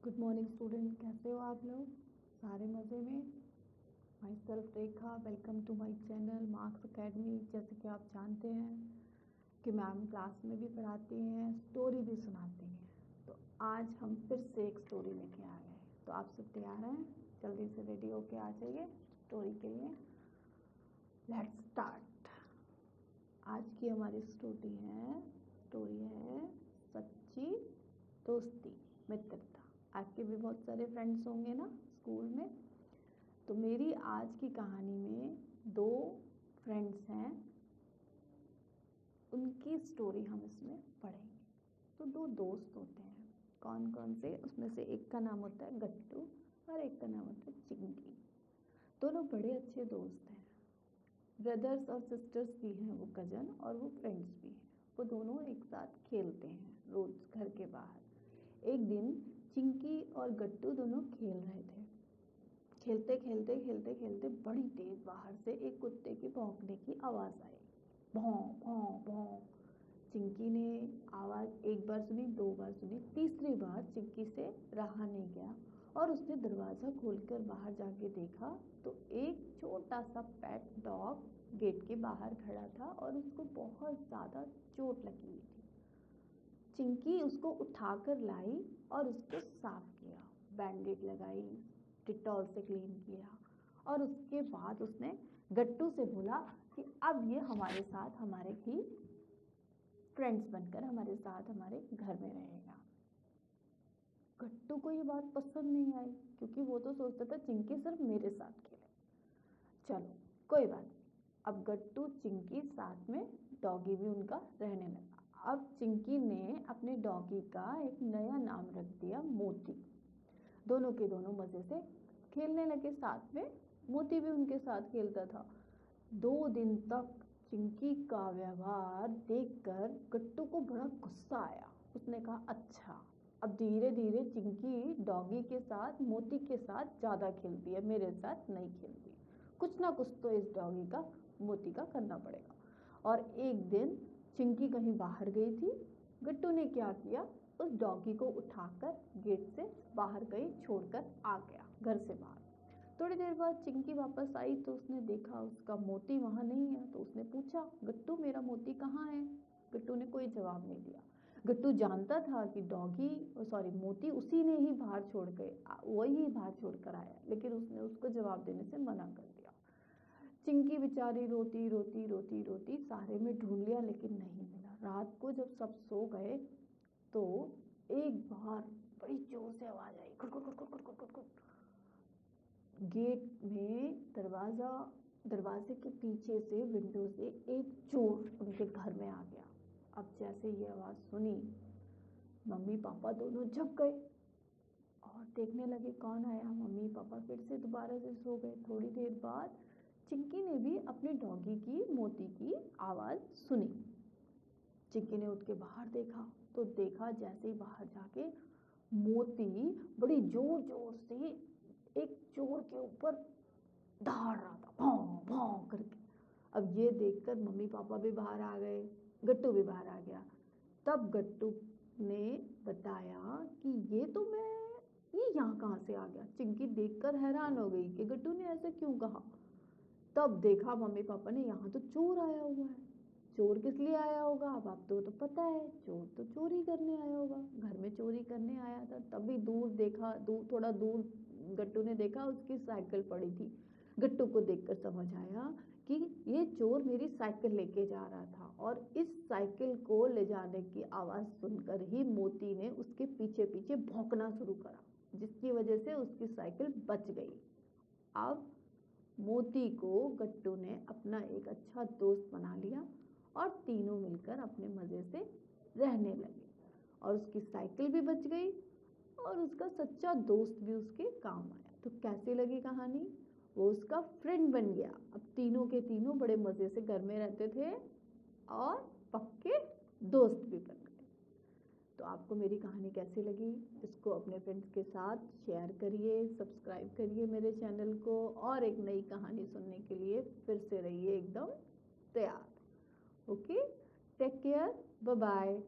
Good morning student, कैसे हो आप लोग? सारे मज़े में। Myself Rekha, welcome to my channel Marks Academy. जैसे कि आप जानते हैं कि मैम क्लास में भी पढ़ाती हैं, स्टोरी भी सुनाती हैं। तो आज हम फिर से एक स्टोरी लेके आ गए। तो आप सब तैयार हैं? जल्दी से रेडी होके आ जाइए स्टोरी के लिए। Let's start. आज की हमारी स्टोरी है सच्ची दोस्ती, मित्रता। आपके भी बहुत सारे फ्रेंड्स होंगे ना स्कूल में। तो मेरी आज की कहानी में दो फ्रेंड्स हैं, उनकी स्टोरी हम इसमें पढ़ेंगे। तो दो दोस्त होते हैं। कौन कौन से? उसमें से एक का नाम होता है गट्टू और एक का नाम होता है चिंकी। दोनों बड़े अच्छे दोस्त हैं, ब्रदर्स और सिस्टर्स भी हैं, वो कज़न और वो फ्रेंड्स भी हैं। वो दोनों एक साथ खेलते हैं रोज घर के बाहर। एक दिन चिंकी और गट्टू दोनों खेल रहे थे। खेलते बड़ी तेज बाहर से एक कुत्ते के भौंकने की आवाज़ आई। भौं भौं भौं। चिंकी ने आवाज़ एक बार सुनी, दो बार सुनी, तीसरी बार चिंकी से रहा नहीं गया और उसने दरवाज़ा खोलकर बाहर जाके देखा तो एक छोटा सा पेट डॉग गेट के बाहर खड़ा था और उसको बहुत ज़्यादा चोट लगी हुई थी। चिंकी उसको उठाकर लाई और उसको साफ किया, बैंडेज लगाई, डिटॉल से क्लीन किया और उसके बाद उसने गट्टू से बोला कि अब ये हमारे साथ हमारे ही फ्रेंड्स बनकर हमारे साथ हमारे घर में रहेगा। गट्टू को ये बात पसंद नहीं आई क्योंकि वो तो सोचता था चिंकी सिर्फ मेरे साथ खेले। चलो कोई बात नहीं। अब गट्टू चिंकी साथ में डॉगी भी उनका रहने लगा। अब चिंकी ने अपने डॉगी का एक नया नाम रख दिया मोती। दोनों के दोनों मज़े से खेलने लगे साथ में। मोती भी उनके साथ खेलता था। 2 दिन तक चिंकी का व्यवहार देखकर गट्टू को बड़ा गुस्सा आया। उसने कहा अच्छा, अब धीरे धीरे चिंकी डॉगी के साथ मोती के साथ ज़्यादा खेलती है, मेरे साथ नहीं खेलती। कुछ ना कुछ तो इस डॉगी का मोती का करना पड़ेगा। और एक दिन चिंकी कहीं बाहर गई थी। गट्टू ने क्या किया, उस डॉगी को उठाकर गेट से बाहर कहीं छोड़कर आ गया, घर से बाहर। थोड़ी देर बाद चिंकी वापस आई तो उसने देखा उसका मोती वहां नहीं है। तो उसने पूछा गट्टू मेरा मोती कहाँ है? गट्टू ने कोई जवाब नहीं दिया। गट्टू जानता था कि मोती उसी ने ही बाहर छोड़ गए, वही बाहर छोड़ कर आया, लेकिन उसने उसको जवाब देने से मना कर दिया। चिंकी बेचारी रोती रोती रोती रोती सारे में ढूंढ लिया लेकिन नहीं मिला। रात को जब सब सो गए तो एक बार बड़ी जोर से आवाज आई, खुट खुट खुट खुट खुट खुट। गेट में दरवाजे के पीछे से विंडो से एक चोर उनके घर में आ गया। अब जैसे ये आवाज़ सुनी, मम्मी पापा दोनों झप गए और देखने लगे कौन आया। मम्मी पापा फिर से दोबारा से सो गए। थोड़ी देर बाद चिंकी ने भी अपने डॉगी की मोती की आवाज़ सुनी। चिंकी ने उठ के बाहर देखा तो देखा जैसे ही बाहर जाके मोती बड़ी जोर जोर से एक चोर के ऊपर दहाड़ रहा था, भौं भौं करके। अब ये देखकर मम्मी पापा भी बाहर आ गए, गट्टू भी बाहर आ गया। तब गट्टू ने बताया कि ये यहाँ कहाँ से आ गया। चिंकी देखकर हैरान हो गई कि गट्टू ने ऐसे क्यों कहा। तब देखा मम्मी पापा ने, यहाँ तो चोर आया हुआ है। चोर किस लिए आया होगा? अब आपको तो पता है, चोर तो चोरी करने आया होगा, घर में चोरी करने आया था। तभी दूर देखा, थोड़ा दूर गट्टू ने देखा उसकी साइकिल पड़ी थी। गट्टू को देखकर समझ आया कि ये चोर मेरी साइकिल लेके जा रहा था और इस साइकिल को ले जाने की आवाज़ सुनकर ही मोती ने उसके पीछे पीछे भौंकना शुरू करा, जिसकी वजह से उसकी साइकिल बच गई। अब मोती को गट्टू ने अपना एक अच्छा दोस्त बना लिया और तीनों मिलकर अपने मज़े से रहने लगे और उसकी साइकिल भी बच गई और उसका सच्चा दोस्त भी उसके काम आया। तो कैसी लगी कहानी? वो उसका फ्रेंड बन गया। अब तीनों के तीनों बड़े मज़े से घर में रहते थे और पक्के दोस्त भी बन गए। तो आपको मेरी कहानी कैसी लगी? इसको अपने फ्रेंड्स के साथ शेयर करिए, सब्सक्राइब करिए मेरे चैनल को और एक नई कहानी सुनने के लिए फिर से रहिए एकदम तैयार। Okay, take care, bye bye.